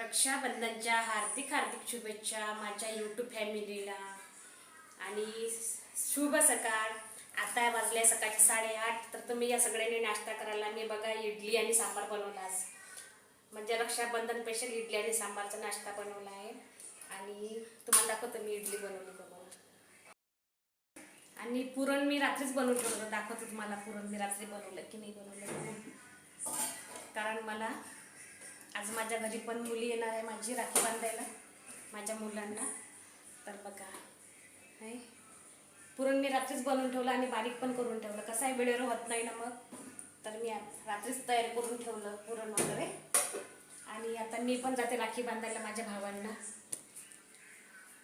रक्षाबंधनच्या हार्दिक हार्दिक शुभेच्छा माझ्या यूट्यूब फॅमिलीला. आणि शुभ सकाळ. आता वाजले सकाळचे 8:30. तर तुम्ही या सगळ्यांनी नाश्ता करायला. मी बघा इडली आणि सांबार बनवला आज. म्हणजे रक्षाबंधन स्पेशल इडली आणि सांबारचा नाश्ता बनवला आहे. आणि तुम्हाला दाखवतो मी इडली बनवली बनवून. आणि पुरण मी रात्रीच बनवून ठेवलं. दाखवतो तुम्हाला पुरण मी रात्री बनवलं की नाही बनवलं. कारण मला आज माझ्या घरी पण मुली येणार आहे माझी राखी बांधायला माझ्या मुलांना. तर बघा हे पुरण मी रात्रीच बनवून ठेवलं आणि बारीक पण करून ठेवलं. कसं आहे वेळेवर होत नाही ना मग. तर मी रात्रीच तयार करून ठेवलं पुरण वगैरे. आणि आता मी पण जाते राखी बांधायला माझ्या भावांना.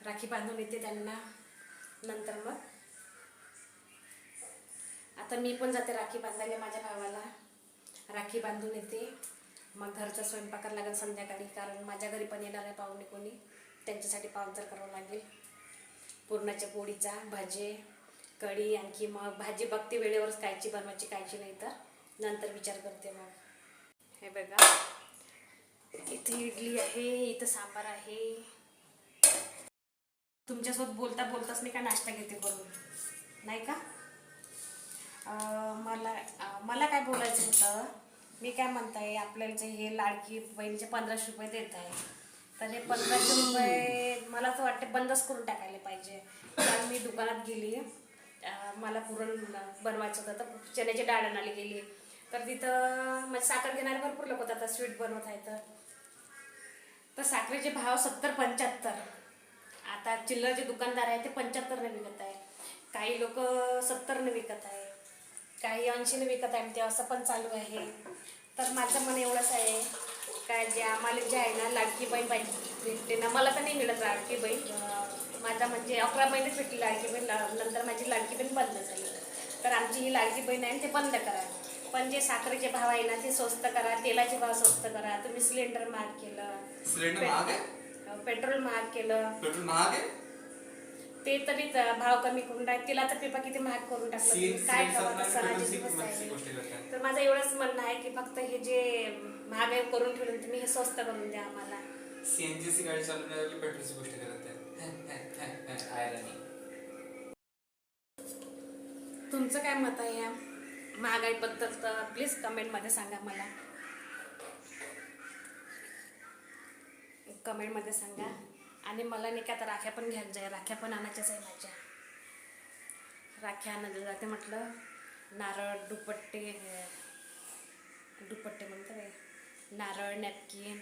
राखी बांधून येते त्यांना. नंतर मग आता मी पण जाते राखी बांधायला माझ्या भावाला. राखी बांधून येते. मग घरचा स्वयंपाक करायला लागेल संध्याकाळी. कारण माझ्या घरी पण येणार आहे पाहुणे कोणी. त्यांच्यासाठी पावणचार करावं लागेल. पुरणाच्या पोळीचा भाजी कढी. आणखी मग भाजी बघते वेळेवरच कायची बनवायची कायची नाही तर नंतर विचार करते. मग हे बघा इथे इडली आहे इथं सांबार आहे. तुमच्यासोबत बोलता बोलताच मी काय नाश्ता घेते करून नाही का. मला काय बोलायचं होतं. मी काय म्हणताय आपल्याला जे हे लाडकी बहिणीचे 1500 रुपये देत आहे. तर हे 1500 रुपये मला तर वाटते बंदच करून टाकायला पाहिजे. कारण मी दुकानात गेली. मला पुरण बनवायचं होतं तर चण्याची डाळ आणायला गेली. तर तिथं म्हणजे साखर घेणारे भरपूर लोक होतात. स्वीट बनवत आहे तर साखरेचे भाव 70-75. आता चिल्लरचे दुकानदार आहे ते 75ने विकत आहे. काही लोक 70ने विकत आहे. काही 80ने विकत आहे. ते असं पण चालू आहे. तर माझं मन एवढंच आहे काय जे आम्हाला जे आहे ना लाडकी बहीण भेटते ना. मला तर नाही मिळत लाडकी बहीण. माझा म्हणजे 11 महिनेच भेटली लाडकी बहीण. नंतर माझी लाडकी बहीण बंद झाली. तर आमची ही लाडकी बहीण आहे ते बंद करा. पण जे साखरेचे भाव आहे ना ते स्वस्त करा. तेलाचे भाव स्वस्त करा. तुम्ही सिलेंडर महाग केलं. पेट्रोल महाग केलं. पेट्रोल महाग आहे ते तरी भाव कमी करून टाक. तेलाचा पिपा किती महाग करून टाकला. काय ठेवा सणाचे दिवस आहे. तर माझं एवढंच म्हणणं आहे की फक्त हे जे महागाई करून ठेवलं तुम्ही हे स्वस्त करून द्या आम्हाला. सीएनजीची गाडी चालवण्याची पेट्रोलची गोष्ट करत आहे. तुमचं काय मत आहे या महागाईबद्दल तर प्लीज कमेंटमध्ये सांगा मला. कमेंटमध्ये सांगा. आणि मला नाही का आता राख्या पण घ्यायला जाय. राख्या पण आणायच्याच आहे माझ्या. राख्या आणायला जाते म्हटलं. नारळ दुपट्टे म्हणतात नारळ नॅपकिन